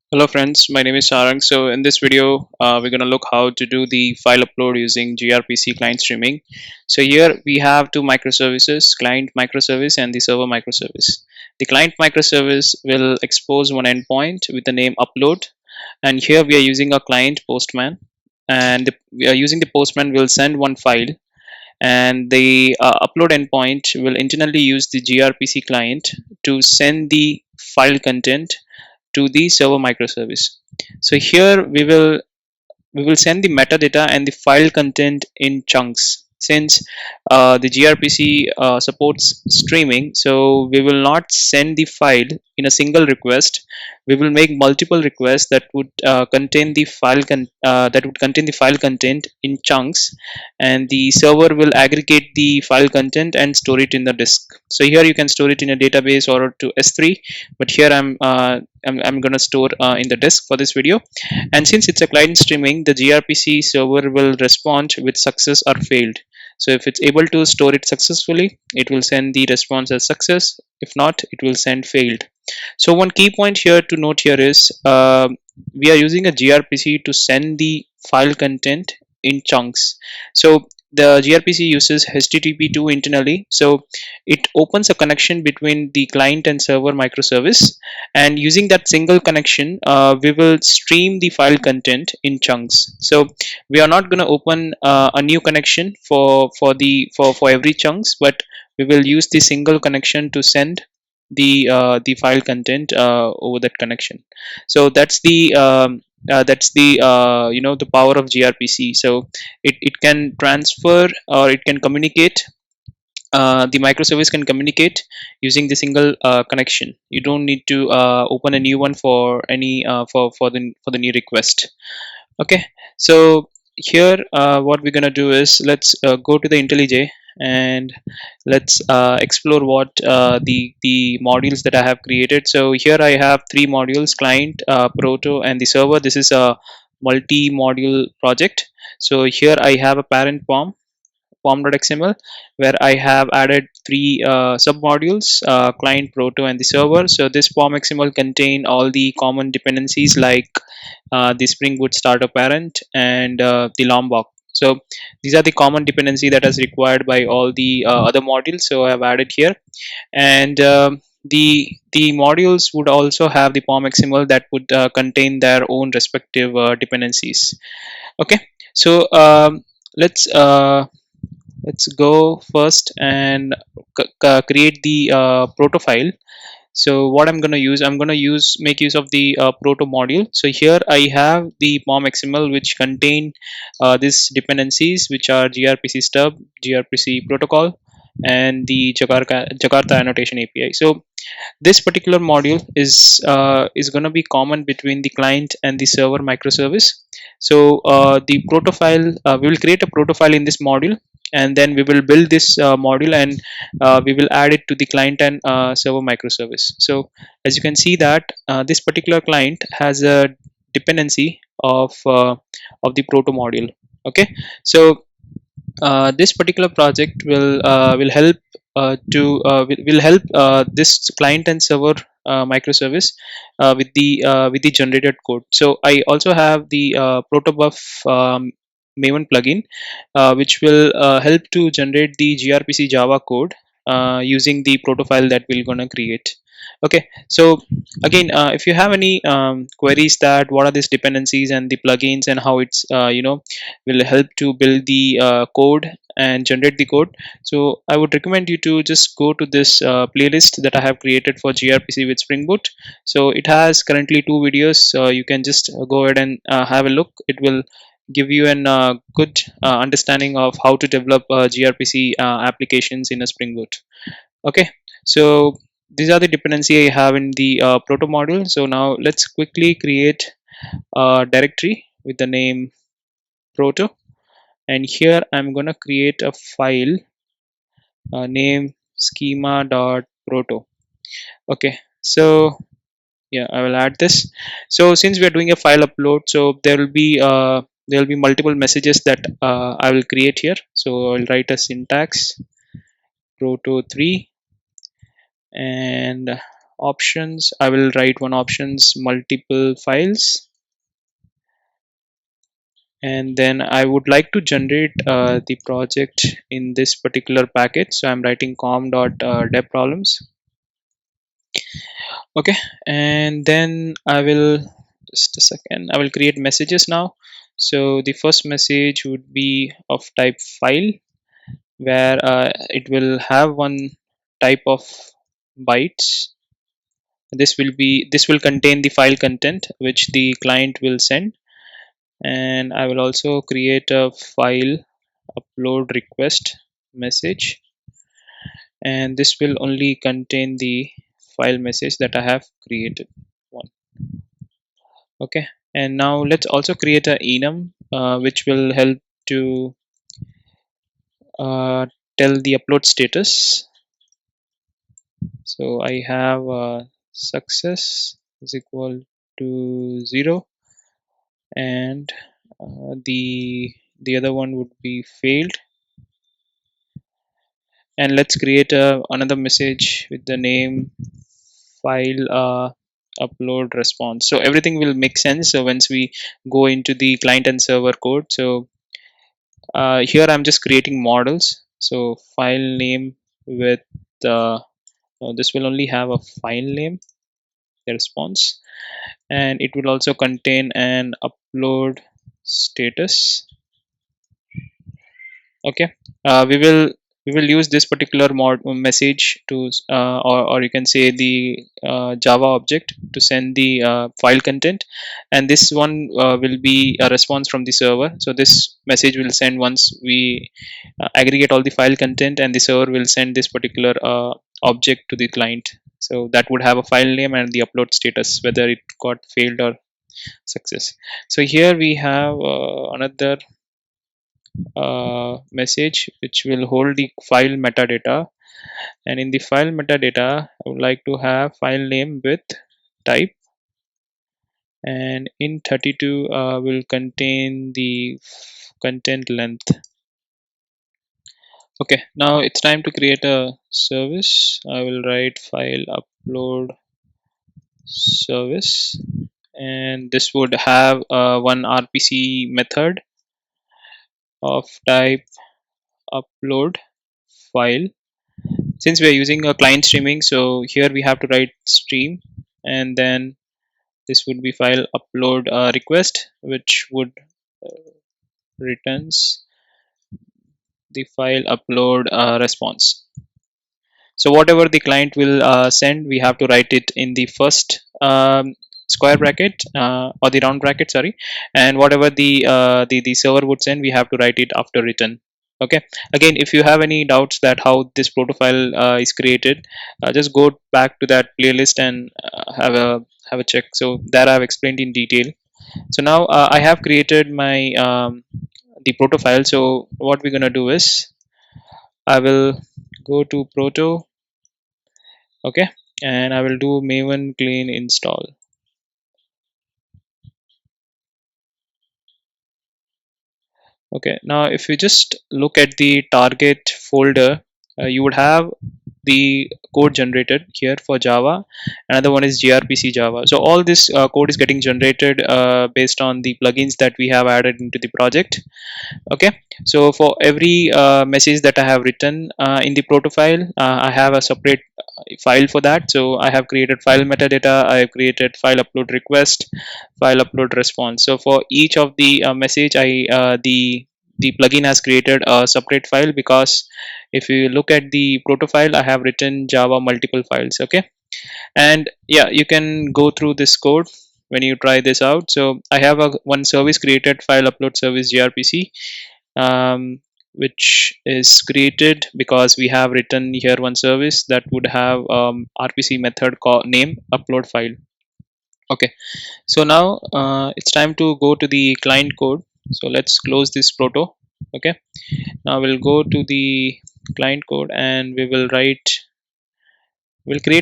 Hello friends, my name is Sarang. So in this video, we're going to look how to do the file upload using gRPC client streaming. So here we have two microservices, client microservice and the server microservice. The client microservice will expose one endpoint with the name upload, and here we are using a client postman, and we are using the postman will send one file, and the upload endpoint will internally use the gRPC client to send the file content to the server microservice. So here we will send the metadata and the file content in chunks. Since the gRPC supports streaming, so we will not send the file in a single request. We will make multiple requests that would contain the file content in chunks, and the server will aggregate the file content and store it in the disk. So here you can store it in a database or to S3, but here I'm going to store in the disk for this video. And since it's a client streaming, the gRPC server will respond with success or failed. So if it's able to store it successfully, it will send the response as success. If not, it will send failed. So one key point here to note here is we are using a gRPC to send the file content in chunks. So the gRPC uses HTTP2 internally, so it opens a connection between the client and server microservice, and using that single connection, we will stream the file content in chunks. So we are not going to open a new connection for every chunks, but we will use the single connection to send the file content over that connection. So that's the the power of gRPC. So it can transfer, or it can communicate, the microservice can communicate using the single connection. You don't need to open a new one for any for the new request. Okay, so here what we're gonna do is let's go to the IntelliJ, and let's explore what the modules that I have created. So here I have three modules: client, proto, and the server. This is a multi-module project. So here I have a parent pom.xml, where I have added three submodules: client, proto, and the server. So this pom.xml contain all the common dependencies like the Spring Boot starter parent and the Lombok. So these are the common dependency that is required by all the other modules. So I have added here, and the modules would also have the pom.xml that would contain their own respective dependencies. Okay, so let's go first and create the Protophile. So what I'm going to make use of the proto module. So here I have the pom xml, which contain these dependencies, which are grpc stub, grpc protocol, and the Jakarta annotation API. So this particular module is going to be common between the client and the server microservice. So the Protophile, we will create a Protophile in this module, and then we will build this module, and we will add it to the client and server microservice. So as you can see that this particular client has a dependency of the proto module. Okay, so this particular project will help will help this client and server microservice with the generated code. So I also have the protobuf maven plugin, which will help to generate the grpc java code using the Protophile that we're gonna create. Okay, so again, if you have any queries that what are these dependencies and the plugins, and how it's will help to build the code and generate the code, so I would recommend you to just go to this playlist that I have created for gRPC with Spring Boot. So it has currently two videos, so you can just go ahead and have a look. It will give you an good understanding of how to develop gRPC applications in a Spring Boot. Okay, so these are the dependency I have in the proto module. So now let's quickly create a directory with the name proto, and here I'm gonna create a file name schema.proto. Okay, so yeah, I will add this. So since we are doing a file upload, so there will be multiple messages that I will create here. So I'll write a syntax proto 3, and options, I will write one options multiple files, and then I would like to generate the project in this particular package. So I'm writing com.devproblems. Okay, and then I will, just a second, I will create messages now. So the first message would be of type file, where it will have one type of bytes. This will contain the file content which the client will send, and I will also create a file upload request message, and this will only contain the file message that I have created. One. Okay, and now let's also create a enum which will help to tell the upload status. So I have success is equal to 0, and the other one would be failed. And let's create another message with the name file upload response. So everything will make sense so once we go into the client and server code. So here I'm just creating models. So file name with this will only have a file name, the response, and it will also contain an upload status. Okay, we will use this particular mod message to or you can say the Java object to send the file content, and this one will be a response from the server. So this message will send once we aggregate all the file content, and the server will send this particular object to the client. So that would have a file name and the upload status, whether it got failed or success. So here we have another message which will hold the file metadata, and in the file metadata I would like to have file name with type, and in 32 will contain the content length. Okay, now it's time to create a service. I will write file upload service, and this would have one RPC method of type upload file. Since we are using a client streaming, so here we have to write stream, and then this would be file upload request, which would returns the file upload response. So whatever the client will send, we have to write it in the first square bracket or the round bracket, sorry, and whatever the server would send, we have to write it after return. Okay, again, if you have any doubts that how this Protophile is created, just go back to that playlist and have a check. So that I've explained in detail. So now I have created my the Protophile. So what we're gonna do is I will go to Proto. Okay, and I will do maven clean install. Okay, now if you just look at the target folder, you would have the code generated here for Java. Another one is gRPC Java. So all this code is getting generated based on the plugins that we have added into the project. Okay, so for every message that I have written in the Protophile, I have a separate file for that. So I have created file metadata, I have created file upload request, file upload response. So for each of the message, the plugin has created a separate file, because if you look at the Protophile, I have written Java multiple files. Okay, and yeah, you can go through this code when you try this out. So I have a one service created, file upload service gRPC, which is created because we have written here one service that would have RPC method call name upload file. Okay, so now it's time to go to the client code. So let's close this proto. Okay, now we'll go to the client code, and we'll create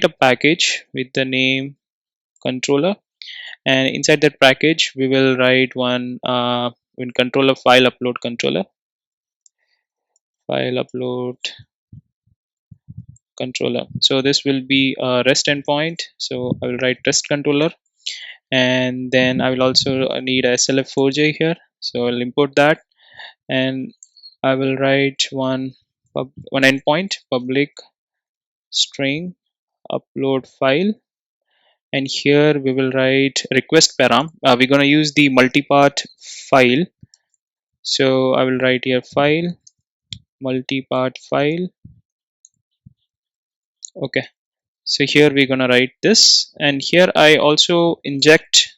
a package with the name controller, and inside that package we will write one in controller file upload controller, file upload controller. So this will be a REST endpoint. So I will write REST controller, and then I will also need a SLF4j here. So I'll import that, and I will write one endpoint, public string upload file, and here we will write request param. We're going to use the multipart file. So I will write here file multipart file. Okay, so here we're going to write this, and here I also inject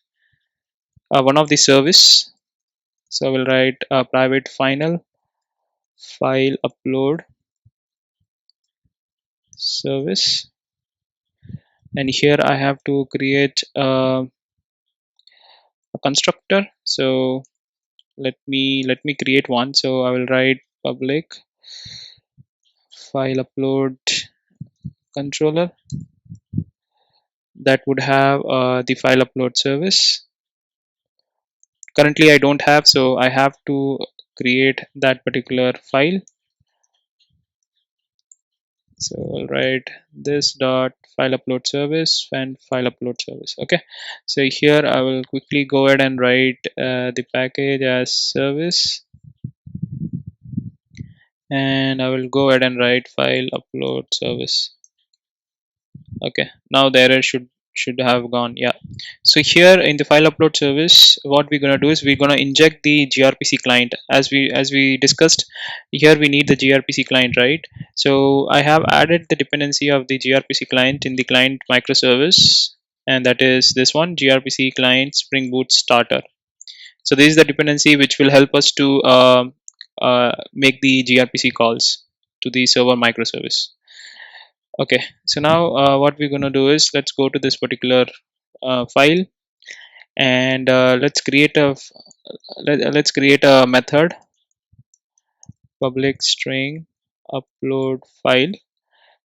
one of the service. So I will write private final file upload service, and here I have to create a constructor. So let me create one. So I will write public file upload controller that would have the file upload service. Currently I don't have, so I have to create that particular file. So I'll write this dot file upload service and file upload service. Okay, so here I will quickly go ahead and write the package as service, and I will go ahead and write file upload service. Okay, now the error should have gone. Yeah, so here in the file upload service, what we're going to do is we're going to inject the gRPC client. As we discussed, here we need the gRPC client, right? So I have added the dependency of the gRPC client in the client microservice, and that is this one, gRPC client spring boot starter. So this is the dependency which will help us to make the gRPC calls to the server microservice. Okay, so now what we're going to do is let's go to this particular file, and let's create a method public string upload file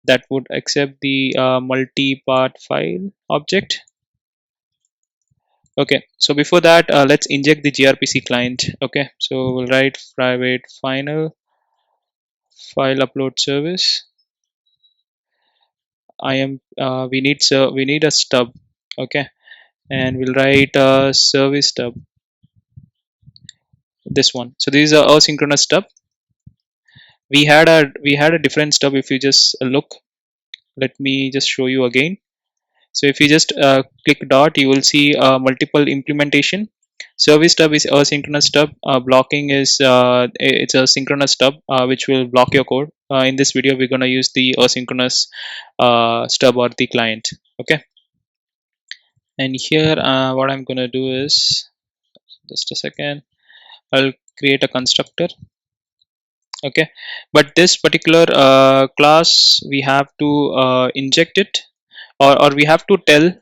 that would accept the multi-part file object. Okay, so before that, let's inject the gRPC client. Okay, so we'll write private final file upload service. We need a stub. Okay, and we'll write a service stub, this one. So this is a asynchronous stub. We had a different stub. If you just look, let me just show you again. So if you just click dot, you will see multiple implementation. Service stub is asynchronous stub. Blocking is it's a synchronous stub which will block your code. In this video we're going to use the asynchronous stub or the client. Okay, and here what I'm going to do is, just a second, I'll create a constructor. Okay, but this particular class we have to inject it, or we have to tell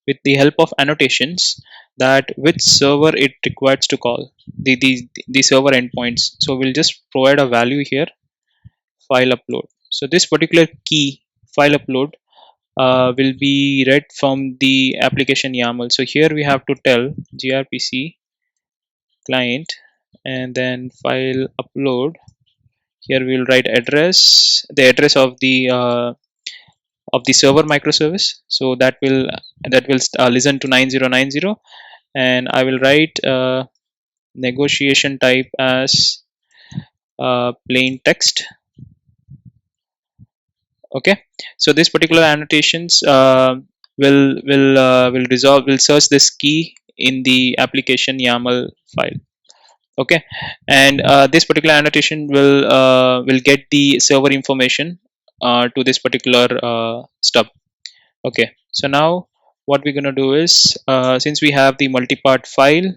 with the help of annotations that which server it requires to call the server endpoints. So we'll just provide a value here, file upload. So this particular key, file upload, will be read from the application YAML. So here we have to tell gRPC client and then file upload. Here we will write the address of the server microservice. So that will listen to 9090, and I will write negotiation type as plain text. Okay, so this particular annotations will search this key in the application YAML file. Okay, and this particular annotation will get the server information to this particular stub. Okay, so now what we're going to do is, since we have the multi-part file,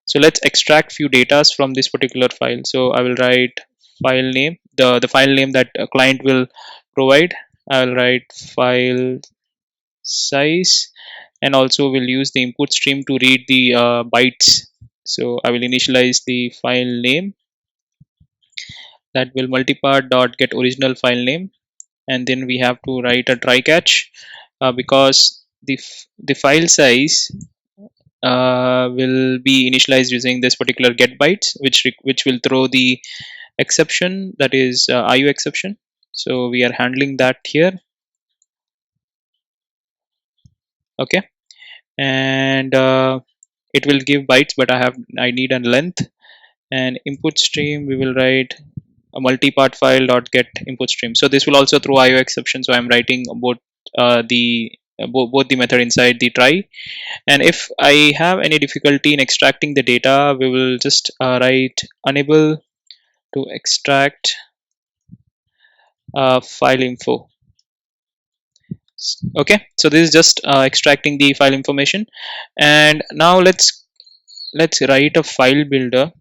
so let's extract few datas from this particular file. So I will write file name, the file name that a client will provide. I will write file size, and also we'll use the input stream to read the bytes. So I will initialize the file name, that will multipart dot get original file name, and then we have to write a try catch because the file size will be initialized using this particular get bytes, which will throw the exception, that is IO exception. So we are handling that here. Okay, and it will give bytes, but I need a length. And input stream, we will write a multi-part file dot get input stream. So this will also throw IO exception. So I'm writing both both the method inside the try. And if I have any difficulty in extracting the data, we will just write unable to extract file info. Okay, so this is just extracting the file information. And now let's write a file builder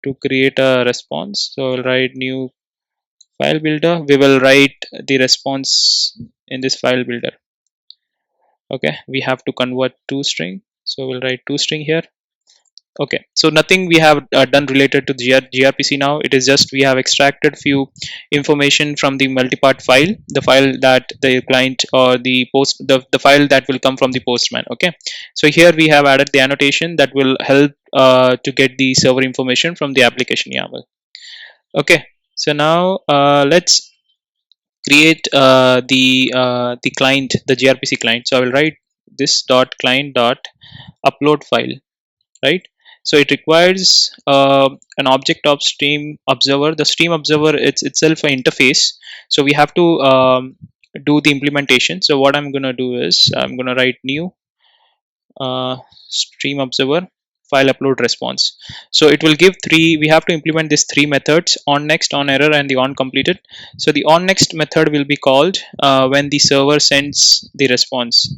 to create a response. So I'll write new file builder. We will write the response in this file builder. Okay, we have to convert to string, so we'll write to string here. Okay, so nothing we have done related to gRPC now. It is just we have extracted few information from the multipart file, the file that the client or the file that will come from the postman. Okay, so here we have added the annotation that will help to get the server information from the application YAML. Okay, so now let's create the client, the gRPC client. So I will write this dot client dot upload file, right? So it requires an object of stream observer. The stream observer, it's itself an interface. So we have to do the implementation. So what I'm gonna do is I'm gonna write new stream observer file upload response. So it will give three, we have to implement these three methods: on next, on error, and the on completed. So the on next method will be called when the server sends the response,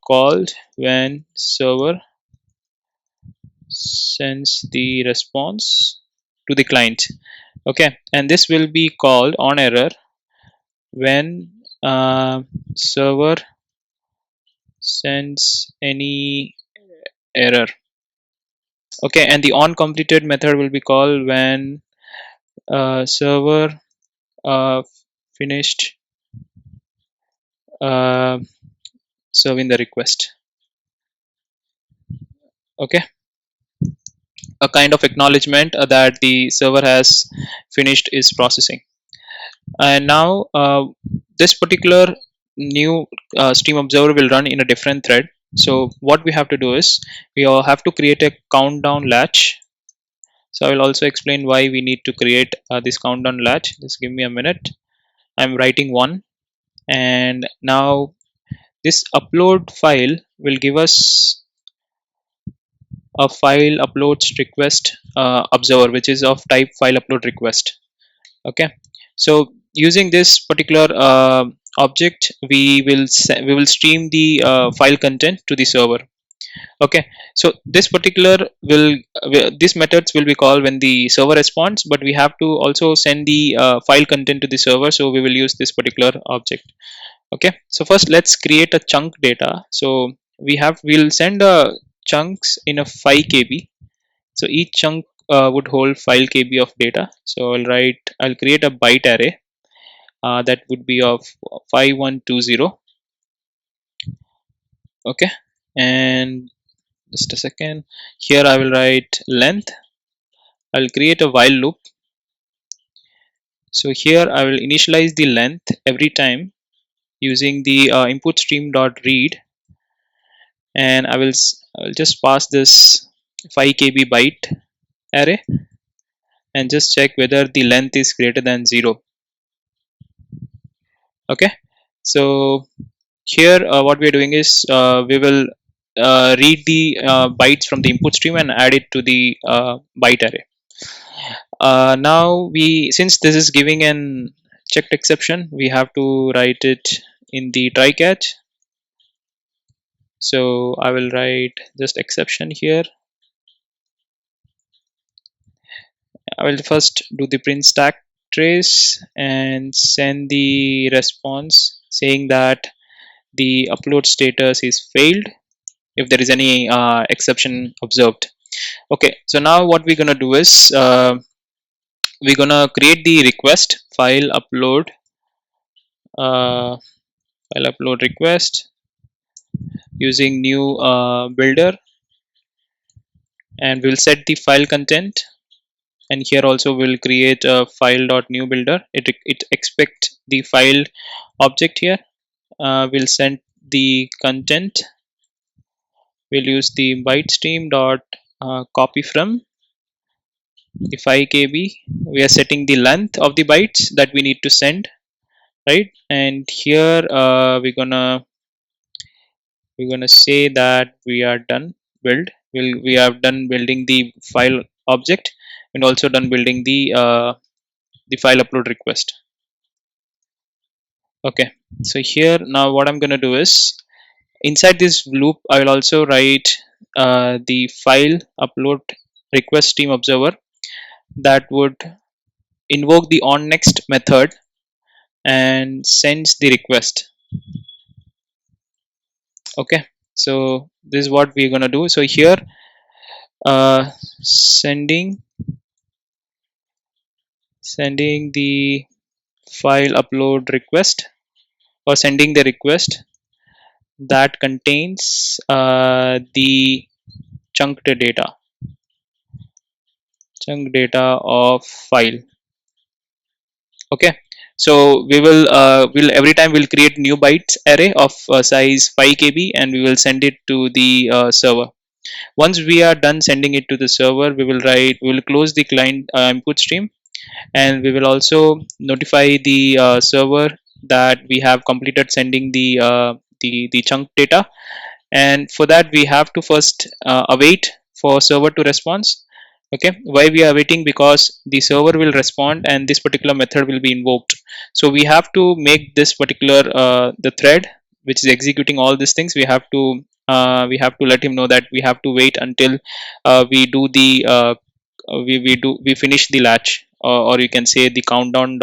called when server sends the response to the client. Okay, and this will be called on error when server sends any error. Okay, and the on completed method will be called when server uh, finished uh, serving the request. Okay, a kind of acknowledgement that the server has finished its processing. And now this particular new stream observer will run in a different thread. So what we have to do is we all have to create a countdown latch. So I will also explain why we need to create this countdown latch. Just give me a minute. I'm writing one, and now this upload file will give us a file uploads request observer, which is of type file upload request. Okay, so using this particular object, we will stream the file content to the server. Okay, so this particular these methods will be called when the server responds, but we have to also send the file content to the server, so we will use this particular object. Okay, so first let's create a chunk data. So we'll send chunks in a 5 KB. So each chunk would hold 5 KB of data. So I'll create a byte array that would be of 5120. Okay, and just a second, here I will write length. I'll create a while loop. So here I will initialize the length every time using the input stream dot read, and I will just pass this 5 KB byte array and just check whether the length is greater than 0. Okay, so here what we are doing is we will read the bytes from the input stream and add it to the byte array. Now since this is giving an checked exception, we have to write it in the try catch. So I will write just exception here. I will first do the print stack trace and send the response saying that the upload status is failed if there is any exception observed. Okay, so now what we're gonna do is we're gonna create the request uh, file upload request using new builder, and we'll set the file content and here also we'll create a file.new builder. It expect the file object here. We'll send the content. We'll use the byte stream dot copy from the 5 kb. We are setting the length of the bytes that we need to send, right? And here we're gonna say that we are done build. We have done building the file object and also done building the file upload request. Okay, so here now what I'm gonna do is inside this loop I will also write the file upload request stream observer that would invoke the onNext method and sends the request. Okay, so this is what we're gonna do. So here sending the file upload request, or sending the request that contains the chunked data of file. Okay, so we'll every time we'll create new bytes array of size 5 kb and we will send it to the server. Once we are done sending it to the server, we will close the client input stream, and we will also notify the server that we have completed sending the chunk data. And for that we have to first await for server to respond. Okay, why we are waiting? Because the server will respond and this particular method will be invoked. So we have to make this particular the thread which is executing all these things, we have to let him know that we have to wait until we do the we finish the latch, or you can say the countdown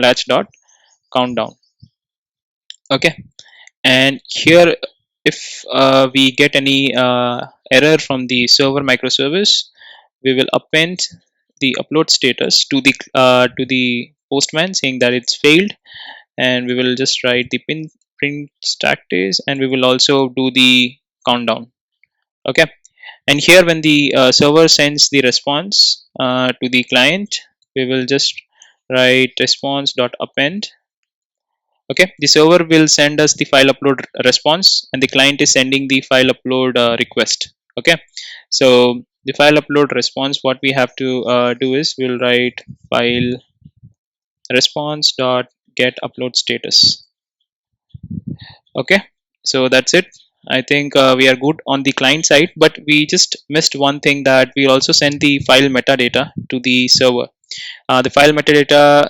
latch dot countdown. Okay, and here if we get any error from the server microservice, we will append the upload status to the postman saying that it's failed, and we will just write the print stack days, and we will also do the countdown. Okay, and here when the server sends the response to the client, we will just write response dot append. Okay, the server will send us the file upload response and the client is sending the file upload request. Okay, so the file upload response, what we have to do is we'll write file response dot get upload status. Okay, so that's it. I think we are good on the client side, but we just missed one thing, that we also send the file metadata to the server. The file metadata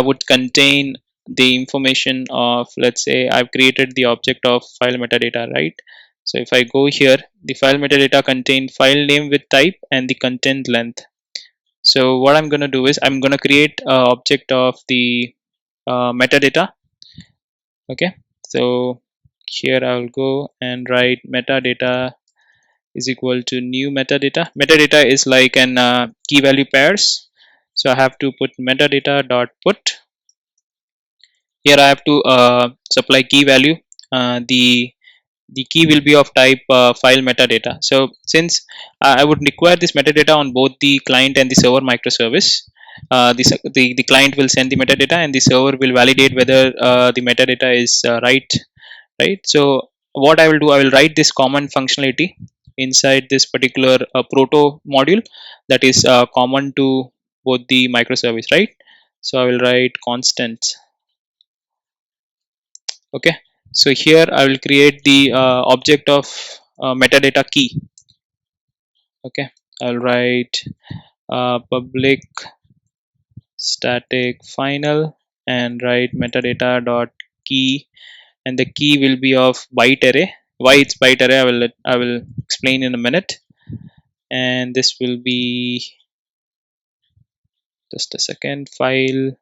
would contain the information of, let's say I've created the object of file metadata, right? So if I go here, the file metadata contain file name with type and the content length. So what I'm going to do is I'm going to create a object of the metadata. Okay, so here I'll go and write metadata is equal to new metadata. Metadata is like an key value pairs, so I have to put metadata dot put. Here I have to supply key value. The key will be of type file metadata. So since I would require this metadata on both the client and the server microservice, the client will send the metadata and the server will validate whether the metadata is right. So what I will do, I will write this common functionality inside this particular proto module that is common to both the microservice, right? So I will write constant. Okay, so here I will create the object of metadata key. Okay, I'll write public static final and write metadata dot key, and the key will be of byte array. Why it's byte array, I will explain in a minute. And this will be, just a second, file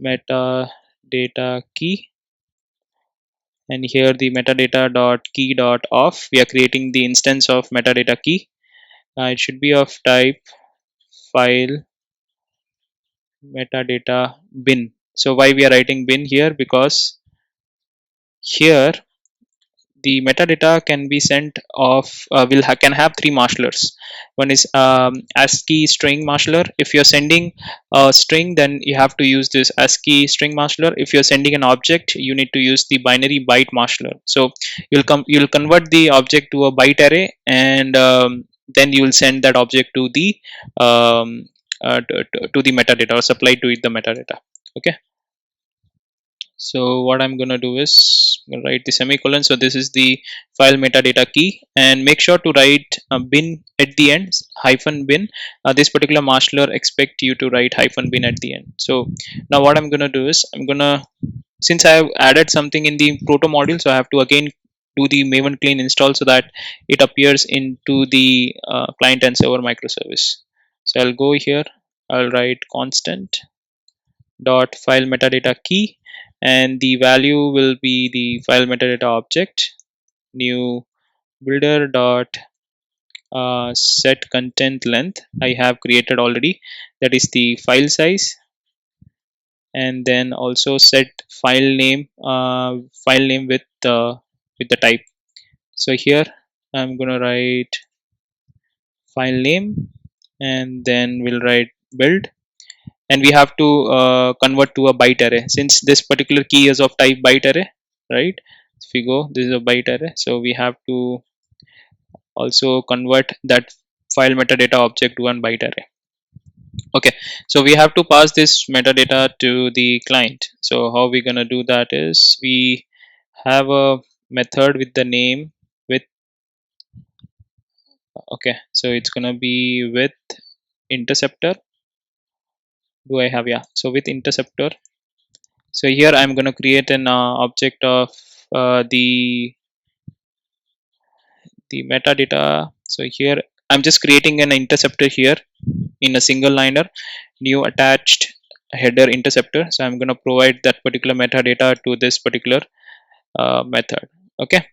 metadata key, and here the metadata dot key dot off, we are creating the instance of metadata key. It should be of type file metadata bin. So why we are writing bin here? Because here the metadata can be sent of can have three marshalers. One is ASCII string marshaler. If you're sending a string, then you have to use this ASCII string marshaler. If you're sending an object, you need to use the binary byte marshaler. So you'll convert the object to a byte array, and then you will send that object to the to the metadata, or supply to it the metadata. Okay. So what I'm going to do is write the semicolon. So this is the file metadata key, and make sure to write bin at the end, hyphen bin. This particular marshaller expect you to write hyphen bin at the end. So now what I'm going to do is since I have added something in the proto module, so I have to again do the maven clean install so that it appears into the client and server microservice. So I'll go here, I'll write constant dot file metadata key, and the value will be the file metadata object, new builder dot set content length I have created already, that is the file size, and then also set file name with the type. So here I'm gonna write file name, and then we'll write build, and we have to convert to a byte array since this particular key is of type byte array, right? If we go, this is a byte array, so we have to also convert that file metadata object to one byte array. Okay, so we have to pass this metadata to the client. So how we're gonna do that is we have a method with the name with, okay, so it's gonna be with interceptor. Do I have, yeah, so with interceptor. So here I'm going to create an object of the metadata. So here I'm just creating an interceptor here in a single liner, new attached header interceptor. So I'm going to provide that particular metadata to this particular method. Okay,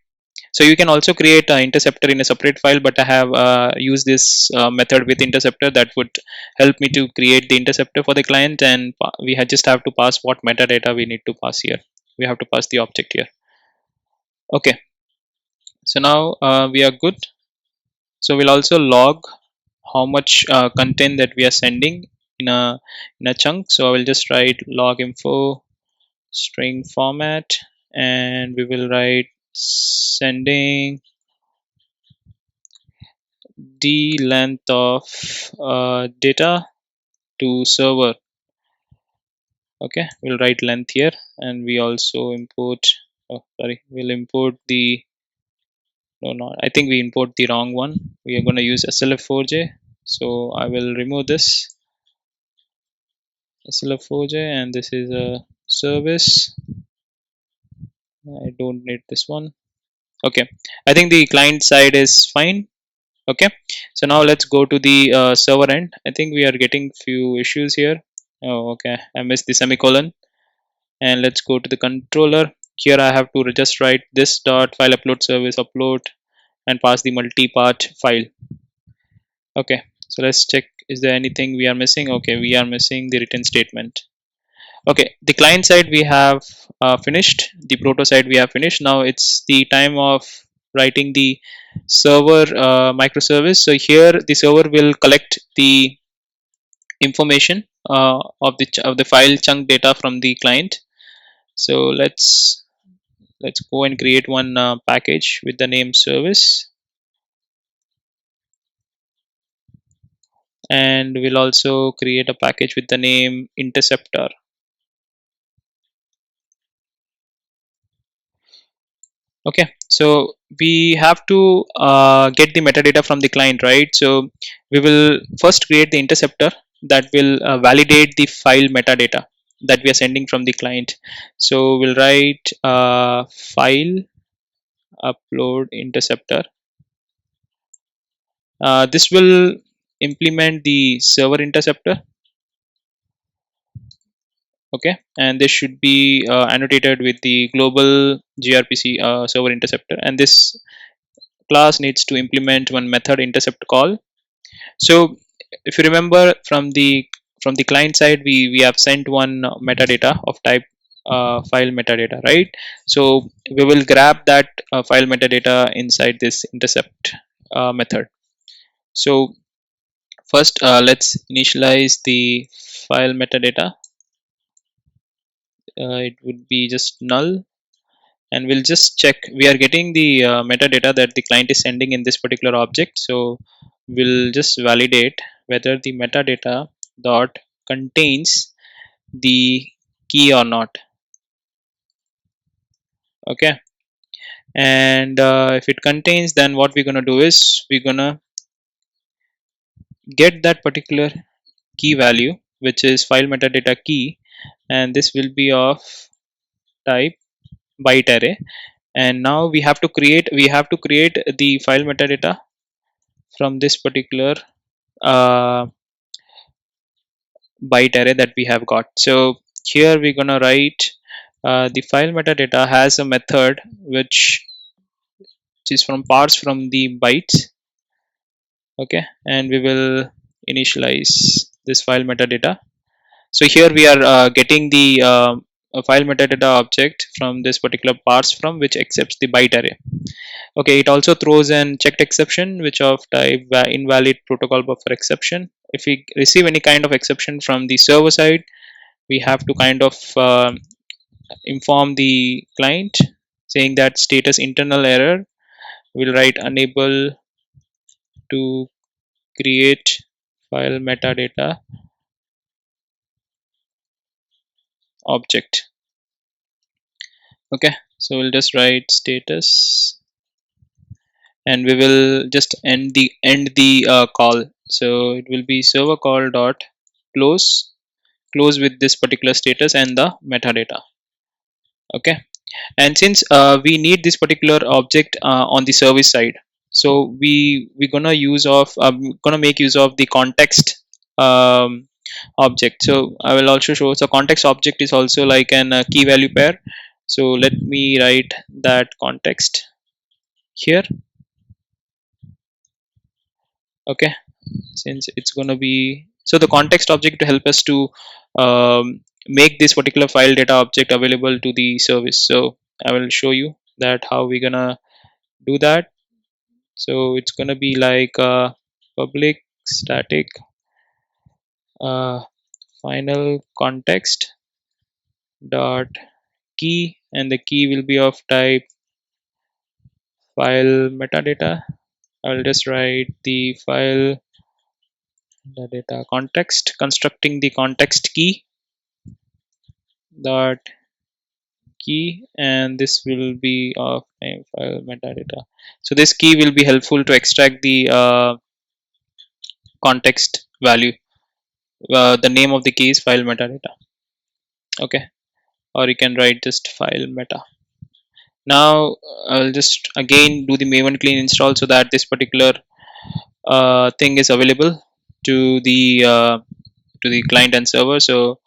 so you can also create an interceptor in a separate file, but I have used this method with interceptor that would help me to create the interceptor for the client, and we just have to pass what metadata we need to pass here. We have to pass the object here. Okay, so now we are good. So we'll also log how much content that we are sending in a chunk. So I will just write log info string format, and we will write sending the length of data to server. Okay, we'll write length here, and we also import, oh sorry, we'll import the, no, I think we import the wrong one. We are going to use slf4j, so I will remove this slf4j, and this is a service. I don't need this one. Okay, I think the client side is fine. Okay, so now let's go to the server end. I think we are getting few issues here. Oh, okay, I missed the semicolon. And let's go to the controller. Here I have to just write this dot file upload service upload and pass the multi-part file. Okay, so let's check, is there anything we are missing? Okay, we are missing the return statement. Okay, the client side we have finished, the proto side we have finished. Now it's the time of writing the server microservice. So here the server will collect the information of the file chunk data from the client. So let's go and create one package with the name service, and we'll also create a package with the name interceptor. Okay, so we have to get the metadata from the client, right? So we will first create the interceptor that will validate the file metadata that we are sending from the client. So we'll write file upload interceptor. This will implement the server interceptor. Okay, and this should be annotated with the global gRPC server interceptor, and this class needs to implement one method intercept call. So if you remember from the client side, we have sent one metadata of type file metadata, right? So we will grab that file metadata inside this intercept method. So first, let's initialize the file metadata. It would be just null, and we'll just check we are getting the metadata that the client is sending in this particular object. So we'll just validate whether the metadata dot contains the key or not. Okay, and if it contains, then what we're going to do is we're going to get that particular key value, which is file metadata key, and this will be of type byte array. And now we have to create the file metadata from this particular uh, byte array that we have got. So here we're gonna write the file metadata has a method which is from parse from the bytes. Okay, and we will initialize this file metadata. So here we are getting the file metadata object from this particular parse from which accepts the byte array. Okay, it also throws an checked exception which of type invalid protocol buffer exception. If we receive any kind of exception from the server side, we have to kind of inform the client saying that status internal error. We'll write unable to create file metadata object. Okay, so we'll just write status, and we will just end the call. So it will be server call dot close with this particular status and the metadata. Okay, and since we need this particular object on the service side, so we're gonna gonna make use of the context object. So I will also show, so context object is also like an key value pair. So let me write that context here. Okay, since it's going to be, so the context object to help us to make this particular file data object available to the service. So I will show you that how we're gonna do that. So it's gonna be like public static uh, final context dot key, and the key will be of type file metadata. I will just write the file metadata context, constructing the context key dot key, and this will be of name file metadata. So this key will be helpful to extract the context value. The name of the key is file metadata. Okay, or you can write just file meta. Now I'll just again do the maven clean install so that this particular thing is available to the client and server. So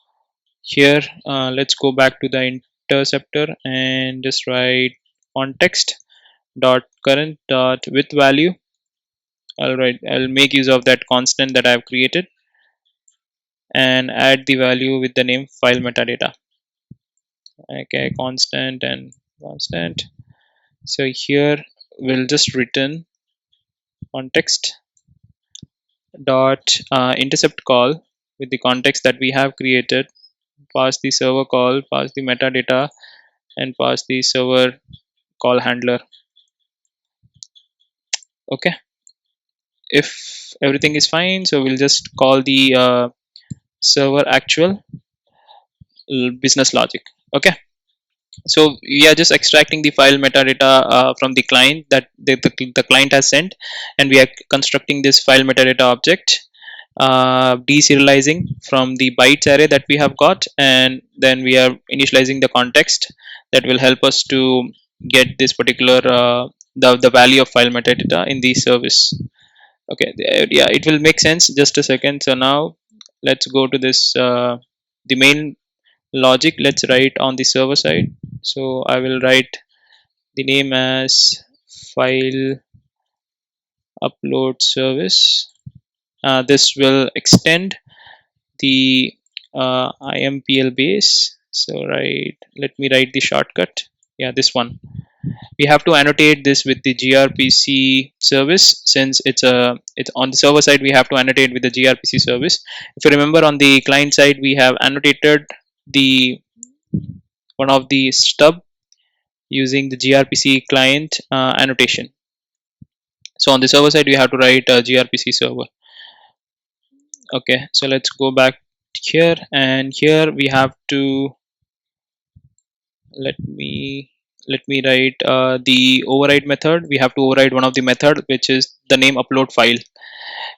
here let's go back to the interceptor and just write context dot current dot with value. All right, I'll make use of that constant that I've created and add the value with the name file metadata. Okay, constant and constant. So here we'll just return context dot intercept call with the context that we have created, pass the server call, pass the metadata, and pass the server call handler. Okay, if everything is fine, so we'll just call the server actual business logic. Okay, so we are just extracting the file metadata from the client that the client has sent, and we are constructing this file metadata object, deserializing from the bytes array that we have got, and then we are initializing the context that will help us to get this particular the value of file metadata in the service. Okay, yeah, it will make sense. Just a second. So now let's go to this the main logic. Let's write on the server side. So I will write the name as file upload service. This will extend the IMPL base So let me write the shortcut. Yeah, this one. We have to annotate this with the gRPC service, since it's on the server side. We have to annotate with the gRPC service. If you remember, on the client side we have annotated the one of the stub using the gRPC client annotation. So on the server side we have to write a gRPC server. Okay, so let's go back here, and here we have to let me write the override method. We have to override one of the method, which is the name upload file.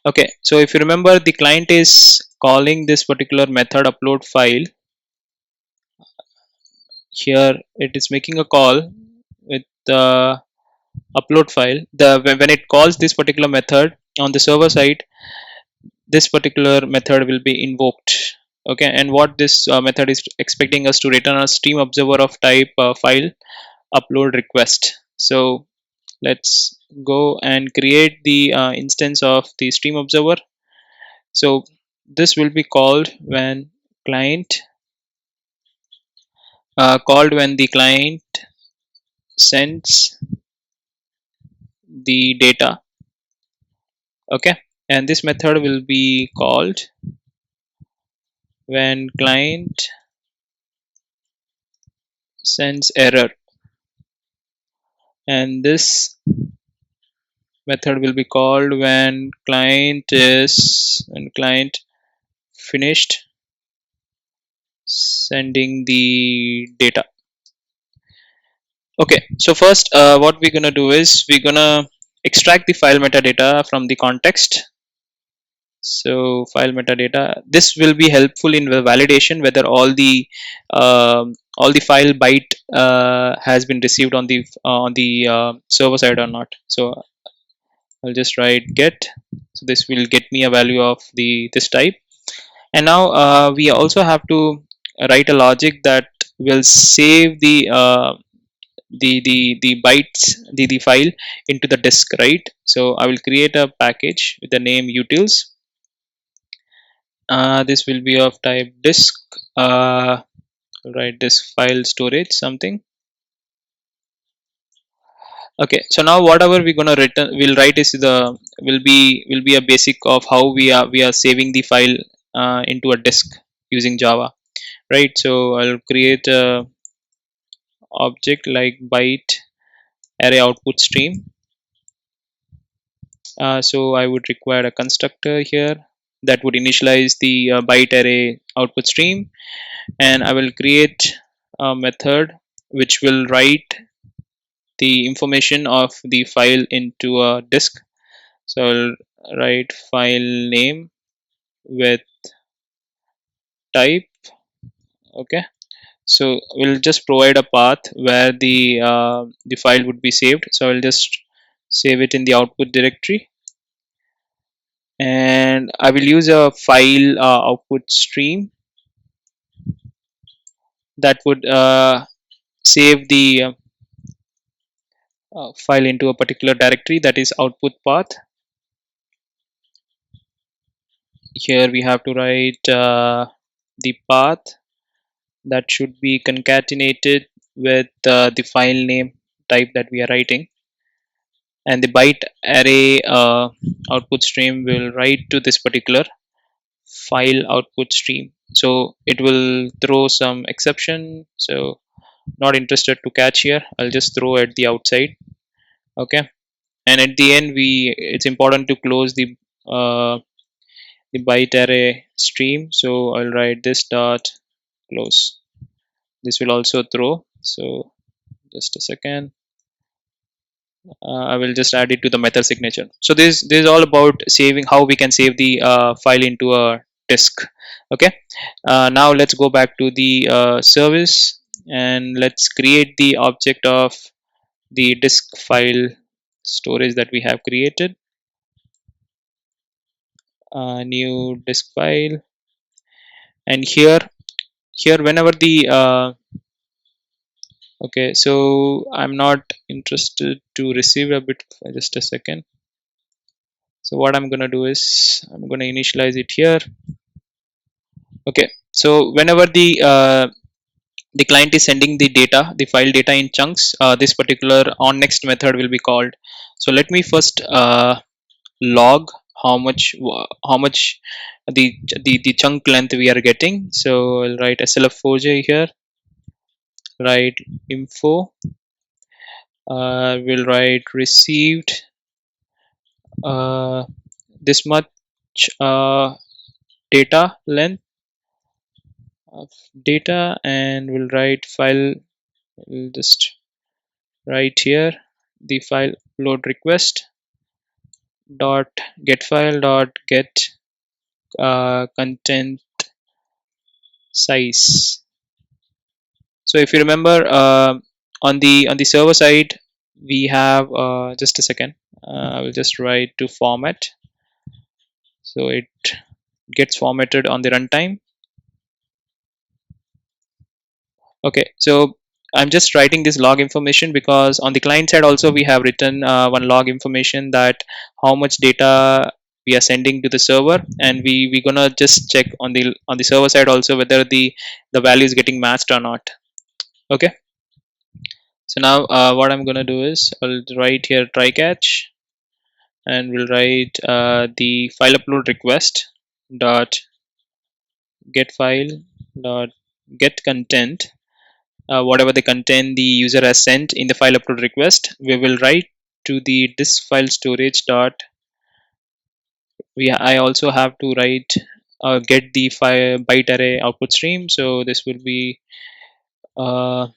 Okay, so if you remember, the client is calling this particular method upload file. Here it is making a call with the upload file. When it calls this particular method on the server side, this particular method will be invoked. Okay, and what this method is expecting us to return a stream observer of type file upload request. So let's go and create the instance of the stream observer. So this will be client called when the client sends the data. Okay, and this method will be called when client sends error, and this method will be called when client finished sending the data. Okay, so first what we're gonna do is we're gonna extract the file metadata from the context. So file metadata, this will be helpful in the validation whether all the file byte has been received on the server side or not. So I'll just write get. So this will get me a value of this type. And now we also have to write a logic that will save the bytes, the file into the disk, right? So I will create a package with the name utils. This will be of type disk. Write this file storage something. Okay, so now whatever we're gonna return we'll write is the will be a basic of how we are saving the file into a disk using Java, right? So I'll create a object like byte array output stream. So I would require a constructor here that would initialize the byte array output stream, and I will create a method which will write the information of the file into a disk. So I'll write file name with type. Okay, so we'll just provide a path where the file would be saved. So I'll just save it in the output directory, and I will use a file output stream that would save the file into a particular directory, that is output path. Here we have to write the path that should be concatenated with the file name type that we are writing, and the byte array output stream will write to this particular file output stream. So it will throw some exception, so not interested to catch here. I'll just throw at the outside. Okay, and at the end it's important to close uh, the byte array stream. So I'll write this dot close. This will also throw. So just a second. I will just add it to the method signature. So this is all about saving, how we can save the file into a disk. Okay, now let's go back to the service, and let's create the object of the disk file storage that we have created. New disk file, and here whenever the okay, so I'm not interested to receive a bit. Just a second. So what I'm gonna do is I'm gonna initialize it here. Okay, so whenever the the client is sending the data, the file data in chunks, this particular on next method will be called. So let me first log how much the chunk length we are getting. So I'll write slf4j here, write info, we'll write received uh, this much data length of data, and we'll write file, we'll just write here the file load request dot get file dot get content size. So if you remember, on the server side we have just a second, I will just write to format, so it gets formatted on the runtime. Okay, so I'm just writing this log information because on the client side also we have written one log information that how much data we are sending to the server, and we gonna just check on the server side also whether the value is getting matched or not. Okay, so now what I'm gonna do is I'll write here try catch, and we'll write the file upload request dot get file dot get content, whatever the content the user has sent in the file upload request, we will write to the disk file storage dot. I also have to write get the file byte array output stream. So this will be uh,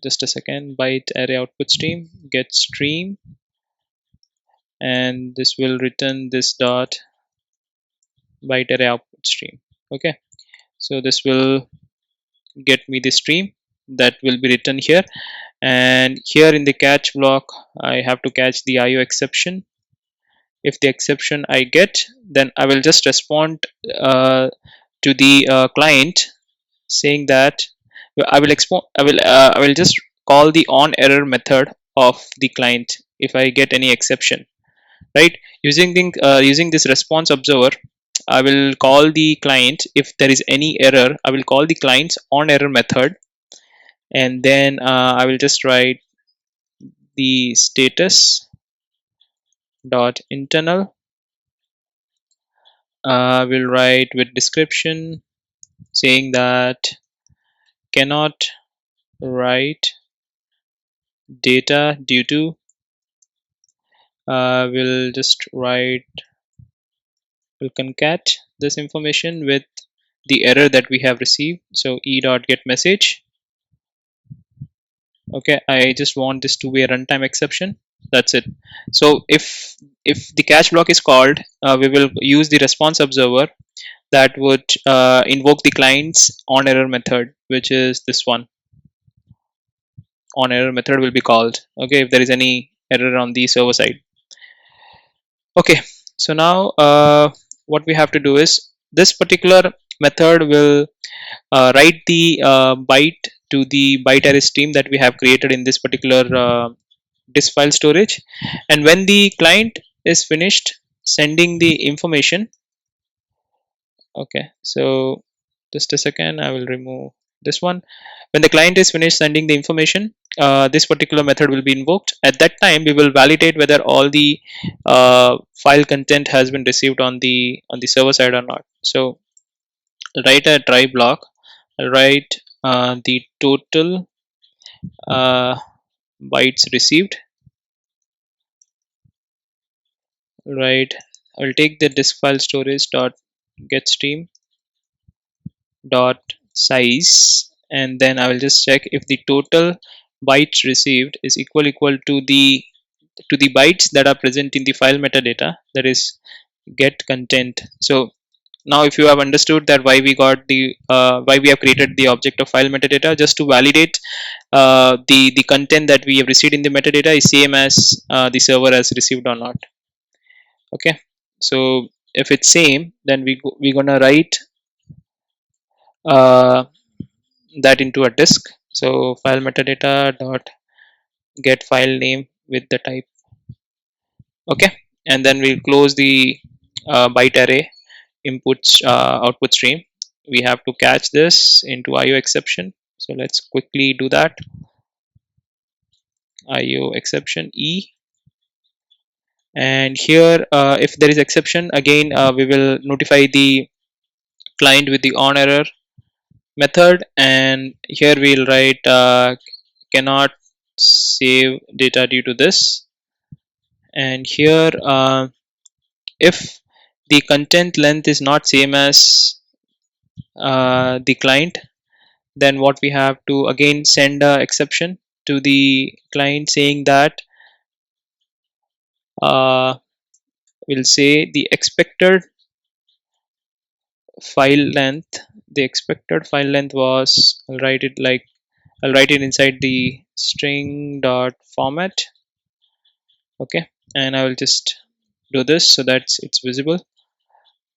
just a second, byte array output stream get stream, and this will return this dot byte array output stream. Okay, so this will get me the stream that will be written here, and here in the catch block I have to catch the IO exception. If the exception I get, then I will just respond to the client saying that I will just call the on error method of the client if I get any exception, right? Using this response observer, I will call the client if there is any error. I will call the client's on error method, and then I will just write the status dot internal. We'll write with description saying that cannot write data due to. We'll just write, we'll concat this information with the error that we have received. So e dot get message. Okay, I just want this to be a runtime exception. That's it. So if the catch block is called, we will use the response observer that would invoke the client's on error method, which is this one. On error method will be called, okay, if there is any error on the server side. Okay, so now what we have to do is this particular method will write the byte to the byte array stream that we have created in this particular disk file storage, and when the client is finished sending the information. Okay, so just a second, I will remove this one. When the client is finished sending the information, this particular method will be invoked. At that time we will validate whether all the file content has been received on the server side or not. So I'll write a try block. I'll write the total uh, bytes received, right? I'll take the disk file storage dot get stream dot size, and then I will just check if the total bytes received is equal to the bytes that are present in the file metadata, that is get content. So now if you have understood that why we got the why we have created the object of file metadata, just to validate the content that we have received in the metadata is same as the server has received or not. Okay, so if it's same, then we're gonna write uh, that into a disk. So file metadata dot get file name with the type. Okay, and then we'll close the byte array inputs output stream. we have to catch this into IO exception. So let's quickly do that. IO exception E, and here if there is exception, again we will notify the client with the on error method, and here we'll write cannot save data due to this. And here if the content length is not same as the client, then what we have to again send a exception to the client saying that uh, we'll say the expected file length, was, I'll write it inside the string dot format. Okay, and I will just do this so that it's visible.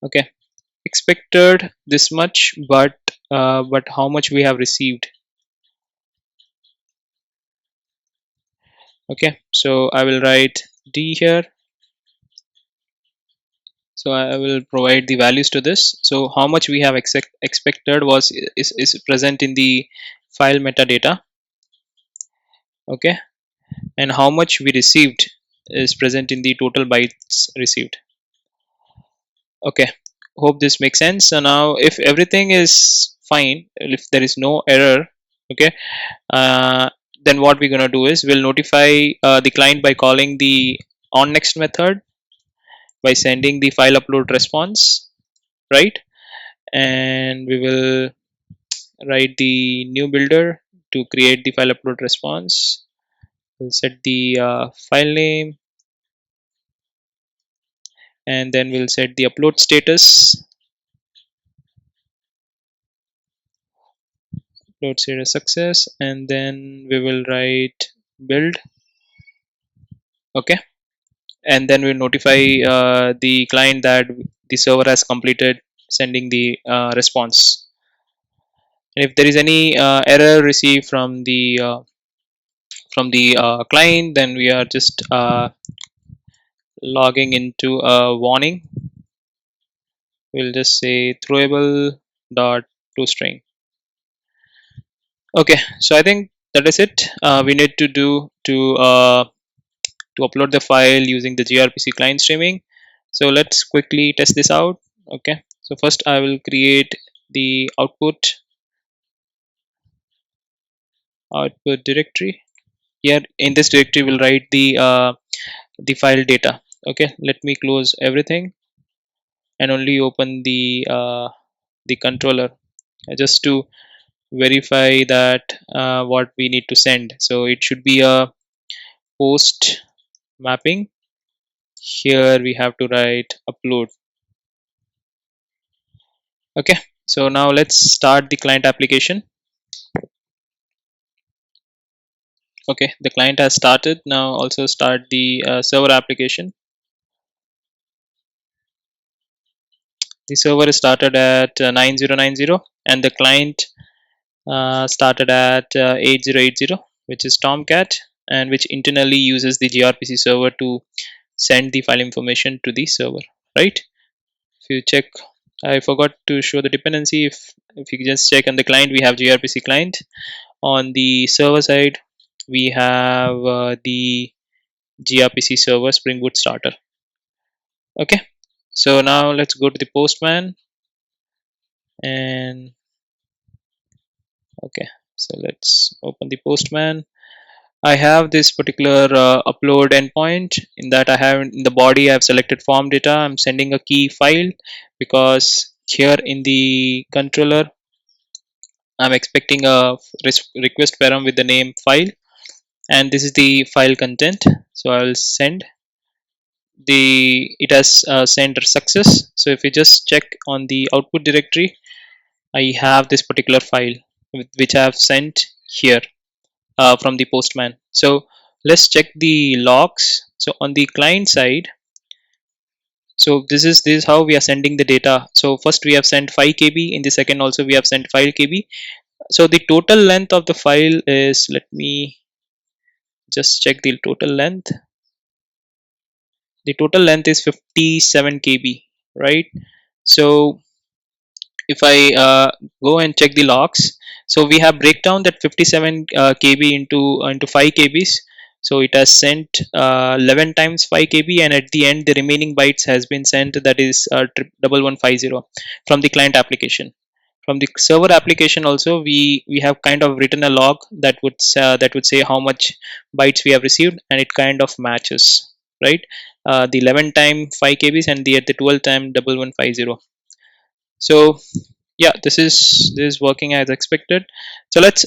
Okay, expected this much, but how much we have received. Okay, so I will write D here. So I will provide the values to this. So how much we have expected is present in the file metadata. Okay, and how much we received is present in the total bytes received. Okay, hope this makes sense. So now if everything is fine, if there is no error, okay, uh, then what we're gonna do is we'll notify the client by calling the onNext method by sending the file upload response, right? And we will write the new builder to create the file upload response. We'll set the file name, and then we'll set the upload status. Upload status success, and then we will write build. Okay, and then we'll notify the client that the server has completed sending the response. And if there is any error received from the client, then we are just logging into a warning. We'll just say throwable dot toString. Okay, so I think that is it. We need to do to upload the file using the gRPC client streaming. So let's quickly test this out. Okay, so first I will create the output directory. Here in this directory we'll write the file data. Okay, let me close everything and only open the controller just to verify that what we need to send. So it should be a post mapping. Here we have to write upload. Okay, so now let's start the client application. Okay, the client has started. Now also start the server application. The server is started at 9090 and the client started at 8080, which is Tomcat, and which internally uses the gRPC server to send the file information to the server, right? If you check, I forgot to show the dependency. If you just check on the client, we have gRPC client. On the server side, we have the gRPC server Spring Boot starter. Okay, so now let's go to the Postman, and okay, so let's open the Postman. I have this particular upload endpoint. In that, I have in the body I have selected form data. I'm sending a key file because here in the controller I'm expecting a request param with the name file, and this is the file content. So I will send the it has sent success. So if you just check on the output directory, I have this particular file which I have sent here from the Postman. So let's check the logs. So on the client side, so this is how we are sending the data. So first we have sent 5 KB. In the second also we have sent 5 KB. So the total length of the file is, let me just check the total length. The total length is 57 KB, right? So if I go and check the logs, so we have breakdown that 57 kb into 5 kbs. So it has sent 11 times 5 kb, and at the end the remaining bytes has been sent, that is 1150 from the client application. From the server application also, we have kind of written a log that would say how much bytes we have received, and it kind of matches, right? The 11 time 5 kbs and the at the 12 time 1150. So yeah, this is working as expected. So let's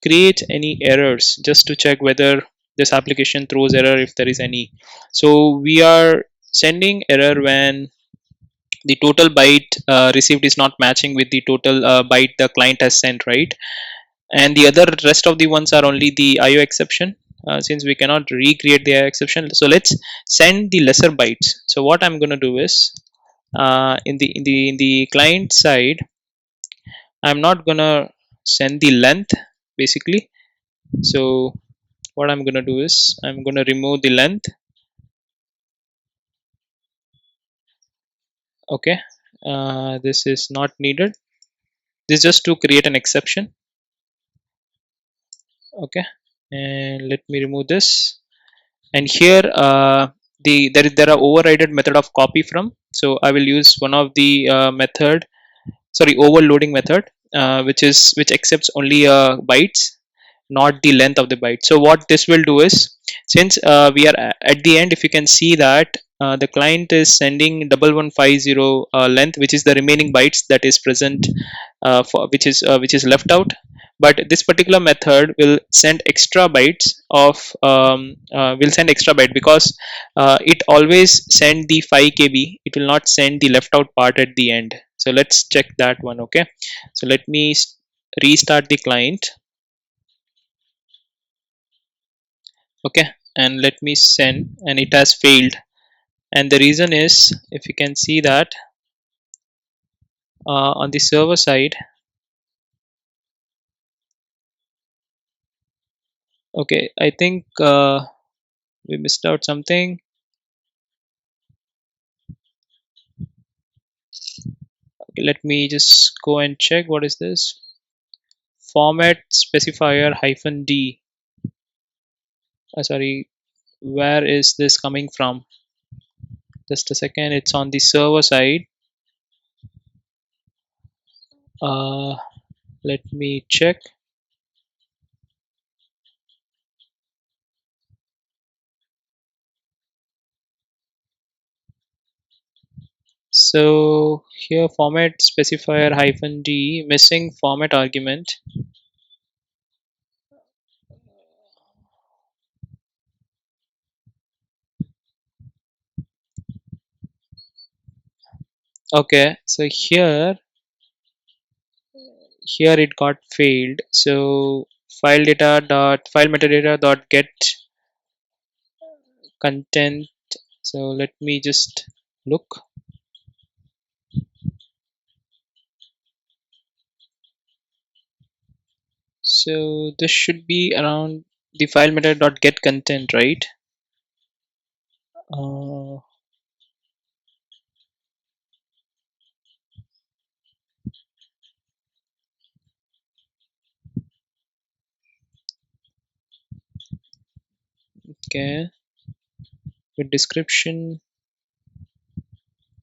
create any errors just to check whether this application throws error if there is any. So we are sending error when the total byte received is not matching with the total byte the client has sent, right? And the other rest of the ones are only the IO exception. Since we cannot recreate the IO exception, so let's send the lesser bytes. So what I'm going to do is, in the client side, I'm not gonna send the length basically. So what I'm gonna do is I'm gonna remove the length. Okay, this is not needed. This is just to create an exception. Okay, and let me remove this. And here there are overridden method of copy from. So I will use one of the method, sorry, overloading method, which accepts only bytes, not the length of the byte. So what this will do is, since we are at the end, if you can see that the client is sending 1150 length, which is the remaining bytes that is present, which is left out. But this particular method will send extra bytes of will send extra byte, because it always send the 5 kb, it will not send the left out part at the end. So let's check that one. Okay, so let me restart the client. Okay, and let me send, and it has failed. And the reason is, if you can see that on the server side. Okay, I think we missed out something. Okay, let me just go and check what is this format specifier hyphen d. Sorry, where is this coming from? Just a second, it's on the server side. uh, let me check. So here, format specifier hyphen d, missing format argument. Okay, so here it got failed. So file metadata dot get content. So let me just look. So this should be around the file metadata dot get content, right? uh, okay, with description.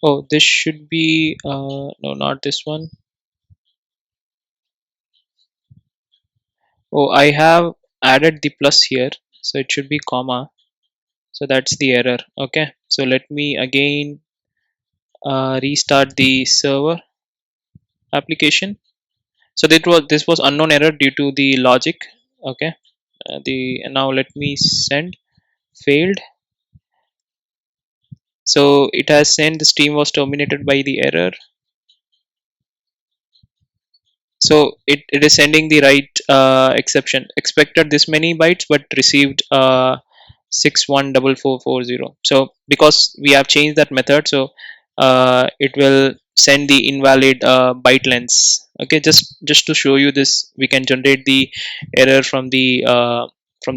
Oh, this should be no, not this one. Oh, I have added the plus here, so it should be comma. So that's the error. Okay, so let me again restart the server application. So this was unknown error due to the logic. Okay, the now let me send failed. So it has sent the stream was terminated by the error. So it is sending the right exception, expected this many bytes but received 614440. So because we have changed that method, so it will send the invalid byte lengths. Okay, just to show you this, we can generate the error from the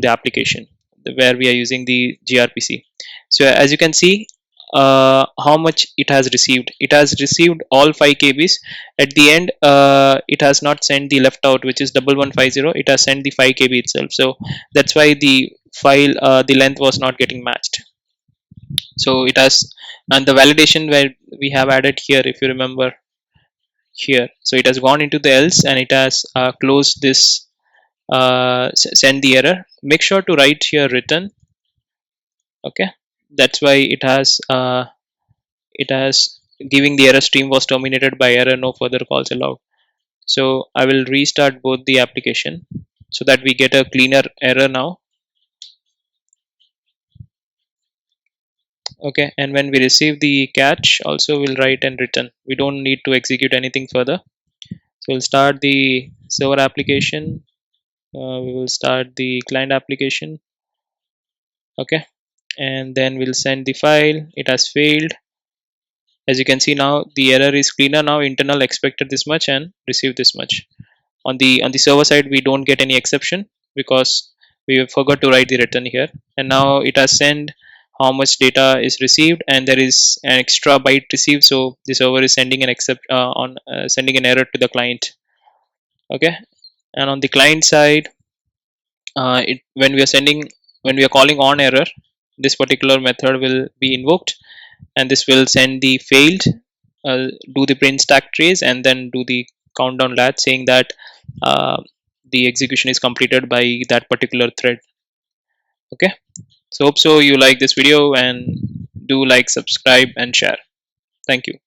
application where we are using the gRPC. So as you can see, how much it has received. It has received all 5 kbs. At the end, it has not sent the left out, which is 1150. It has sent the 5 kb itself. So that's why the file, the length was not getting matched. So it has, and the validation where we have added here, if you remember here, so it has gone into the else and it has closed this, send the error. Make sure to write here return. Okay, that's why it has giving the error stream was terminated by error, no further calls allowed. So I will restart both the application so that we get a cleaner error now. Okay, and when we receive the catch also we'll write and return. We don't need to execute anything further. So we'll start the server application. We will start the client application. Okay, and then we'll send the file. It has failed. As you can see now, the error is cleaner now. Internal expected this much and received this much. On the server side, we don't get any exception because we forgot to write the return here. And now it has sent how much data is received, and there is an extra byte received. So the server is sending an sending an error to the client. Okay, and on the client side, when we are calling on error, this particular method will be invoked, and this will send the failed, do the print stack trace, and then do the countdown latch saying that uh, the execution is completed by that particular thread. Okay, so hope so you like this video, and do like, subscribe and share. Thank you.